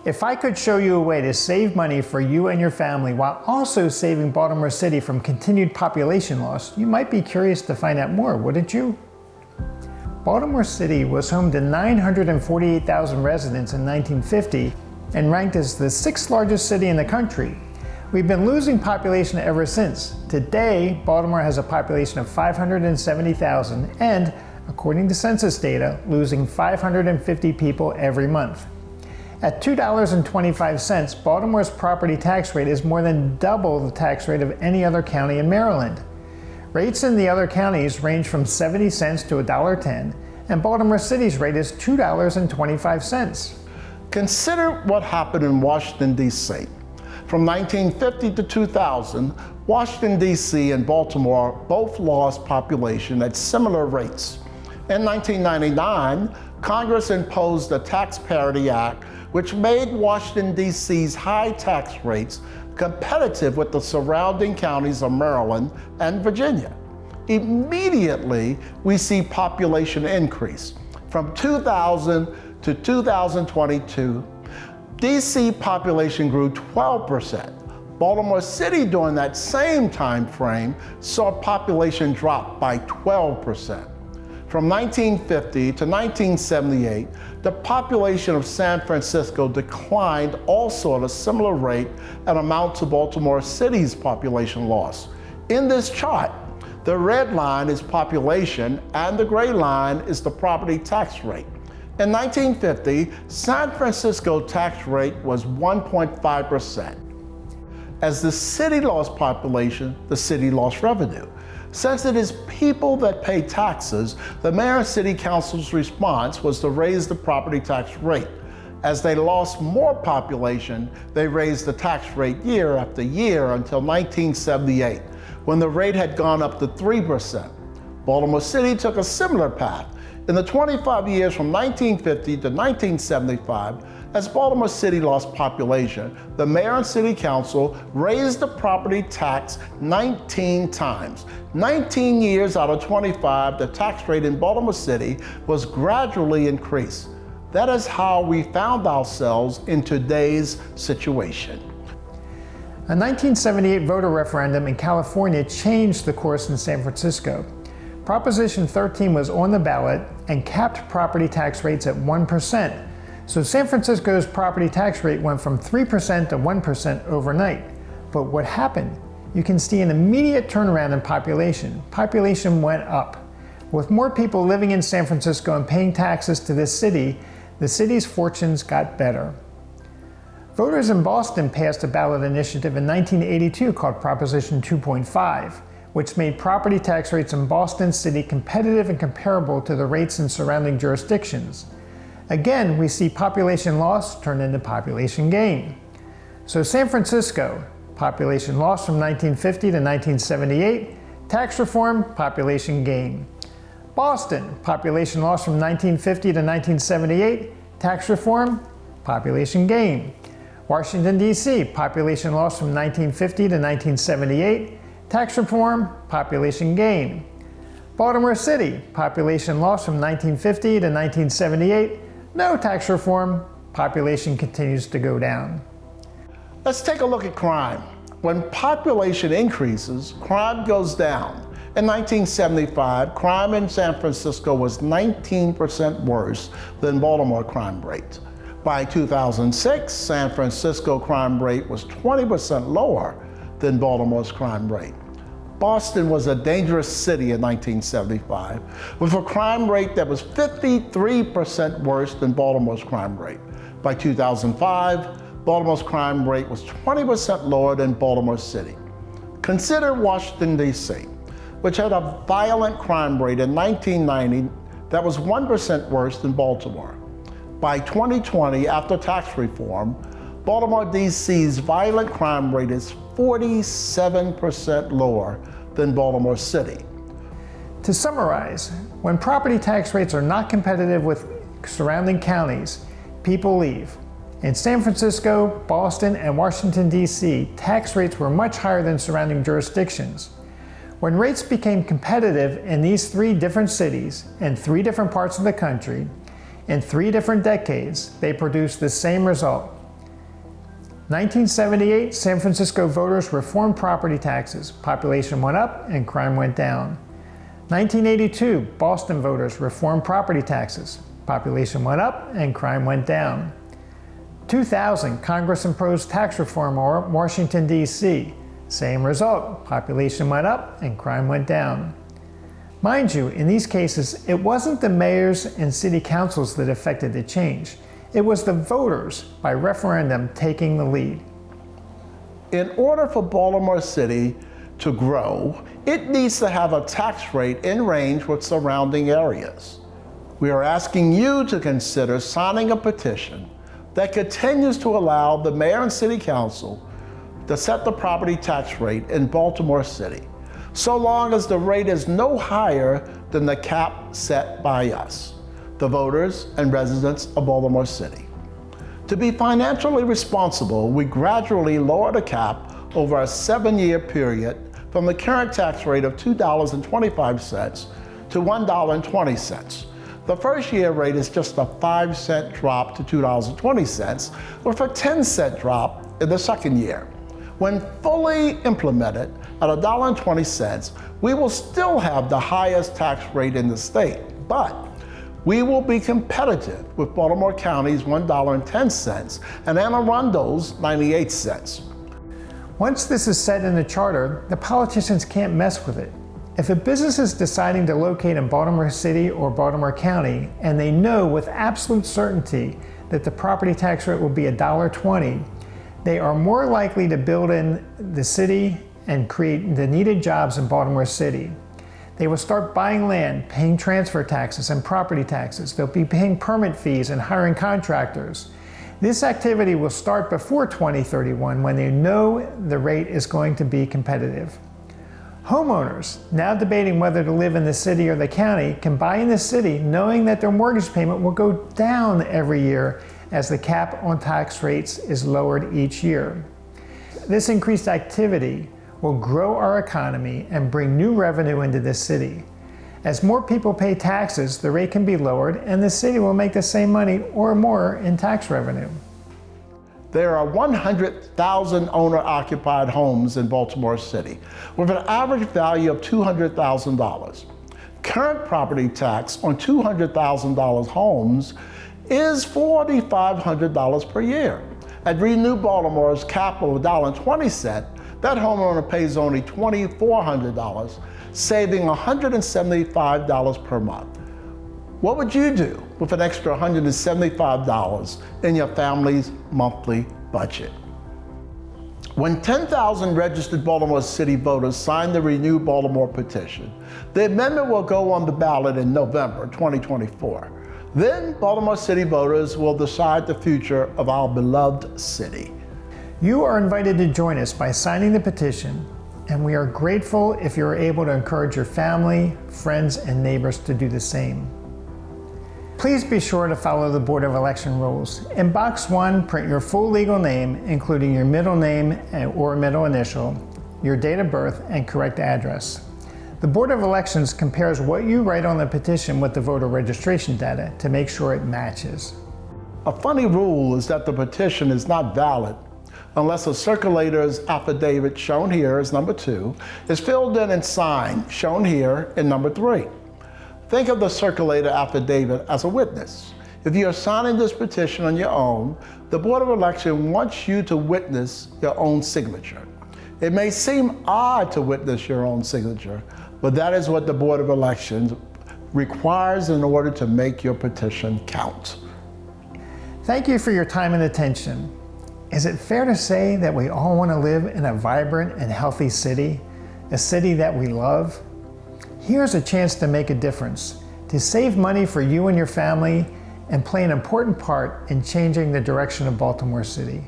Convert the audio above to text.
If I could show you a way to save money for you and your family while also saving Baltimore City from continued population loss, you might be curious to find out more, wouldn't you? Baltimore City was home to 948,000 residents in 1950 and ranked as the 6th largest city in the country. We've been losing population ever since. Today, Baltimore has a population of 570,000 and, according to census data, losing 550 people every month. At $2.25, Baltimore's property tax rate is more than double the tax rate of any other county in Maryland. Rates in the other counties range from 70 cents to $1.10, and Baltimore City's rate is $2.25. Consider what happened in Washington, D.C. From 1950 to 2000, Washington, D.C. and Baltimore both lost population at similar rates. In 1999, Congress imposed the Tax Parity Act, which made Washington, D.C.'s high tax rates competitive with the surrounding counties of Maryland and Virginia. Immediately, we see population increase. From 2000 to 2022, D.C. population grew 12%. Baltimore City during that same time frame saw population drop by 12%. From 1950 to 1978, the population of San Francisco declined also at a similar rate and amount to Baltimore City's population loss. In this chart, the red line is population and the gray line is the property tax rate. In 1950, San Francisco tax rate was 1.5%. As the city lost population, the city lost revenue. Since it is people that pay taxes, the mayor and city council's response was to raise the property tax rate. As they lost more population, they raised the tax rate year after year until 1978, when the rate had gone up to 3%. Baltimore City took a similar path. In the 25 years from 1950 to 1975, as Baltimore City lost population, the mayor and city council raised the property tax 19 times. 19 years out of 25, the tax rate in Baltimore City was gradually increased. That is how we found ourselves in today's situation. A 1978 voter referendum in California changed the course in San Francisco. Proposition 13 was on the ballot and capped property tax rates at 1%. So San Francisco's property tax rate went from 3% to 1% overnight. But what happened? You can see an immediate turnaround in population. Population went up. With more people living in San Francisco and paying taxes to this city, the city's fortunes got better. Voters in Boston passed a ballot initiative in 1982 called Proposition 2.5, which made property tax rates in Boston City competitive and comparable to the rates in surrounding jurisdictions. Again, we see population loss turn into population gain. So San Francisco, population loss from 1950 to 1978, tax reform, population gain. Boston, population loss from 1950 to 1978, tax reform, population gain. Washington, D.C., population loss from 1950 to 1978, tax reform, population gain. Baltimore City, population loss from 1950 to 1978, no tax reform, population continues to go down. Let's take a look at crime. When population increases, crime goes down. In 1975, crime in San Francisco was 19% worse than Baltimore crime rate. By 2006, San Francisco crime rate was 20% lower than Baltimore's crime rate. Boston was a dangerous city in 1975, with a crime rate that was 53% worse than Baltimore's crime rate. By 2005, Baltimore's crime rate was 20% lower than Baltimore City. Consider Washington, D.C., which had a violent crime rate in 1990 that was 1% worse than Baltimore. By 2020, after tax reform, Baltimore, D.C.'s violent crime rate is 47% lower than Baltimore City. To summarize, when property tax rates are not competitive with surrounding counties, people leave. In San Francisco, Boston, and Washington, D.C., tax rates were much higher than surrounding jurisdictions. When rates became competitive in these 3 different cities, in 3 different parts of the country, in 3 different decades, they produced the same result: 1978, San Francisco voters reformed property taxes. Population went up and crime went down. 1982, Boston voters reformed property taxes. Population went up and crime went down. 2000, Congress imposed tax reform over Washington, D.C. Same result, population went up and crime went down. Mind you, in these cases, it wasn't the mayors and city councils that effected the change. It was the voters, by referendum, taking the lead. In order for Baltimore City to grow, it needs to have a tax rate in range with surrounding areas. We are asking you to consider signing a petition that continues to allow the mayor and city council to set the property tax rate in Baltimore City, so long as the rate is no higher than the cap set by us, the voters and residents of Baltimore City. To be financially responsible, we gradually lower the cap over a 7-year period from the current tax rate of $2.25 to $1.20. The first year rate is just a 5-cent drop to $2.20, with a 10-cent drop in the second year. When fully implemented at $1.20, we will still have the highest tax rate in the state, but we will be competitive with Baltimore County's $1.10 and Anne Arundel's 98 cents. Once this is set in the charter, the politicians can't mess with it. If a business is deciding to locate in Baltimore City or Baltimore County, and they know with absolute certainty that the property tax rate will be $1.20, they are more likely to build in the city and create the needed jobs in Baltimore City. They will start buying land, paying transfer taxes and property taxes. They'll be paying permit fees and hiring contractors. This activity will start before 2031 when they know the rate is going to be competitive. Homeowners, now debating whether to live in the city or the county, can buy in the city knowing that their mortgage payment will go down every year as the cap on tax rates is lowered each year. This increased activity will grow our economy and bring new revenue into the city. As more people pay taxes, the rate can be lowered and the city will make the same money or more in tax revenue. There are 100,000 owner-occupied homes in Baltimore City, with an average value of $200,000. Current property tax on $200,000 homes is $4,500 per year. At Renew Baltimore's cap of $1.20, that homeowner pays only $2,400, saving $175 per month. What would you do with an extra $175 in your family's monthly budget? When 10,000 registered Baltimore City voters sign the Renew Baltimore petition, the amendment will go on the ballot in November 2024. Then Baltimore City voters will decide the future of our beloved city. You are invited to join us by signing the petition, and we are grateful if you are able to encourage your family, friends, and neighbors to do the same. Please be sure to follow the Board of Election rules. In Box 1, print your full legal name, including your middle name or middle initial, your date of birth, and correct address. The Board of Elections compares what you write on the petition with the voter registration data to make sure it matches. A funny rule is that the petition is not valid unless a circulator's affidavit, shown here as number 2, is filled in and signed, shown here in number 3. Think of the circulator affidavit as a witness. If you are signing this petition on your own, the Board of Election wants you to witness your own signature. It may seem odd to witness your own signature, but that is what the Board of Elections requires in order to make your petition count. Thank you for your time and attention. Is it fair to say that we all want to live in a vibrant and healthy city, a city that we love? Here's a chance to make a difference, to save money for you and your family, and play an important part in changing the direction of Baltimore City.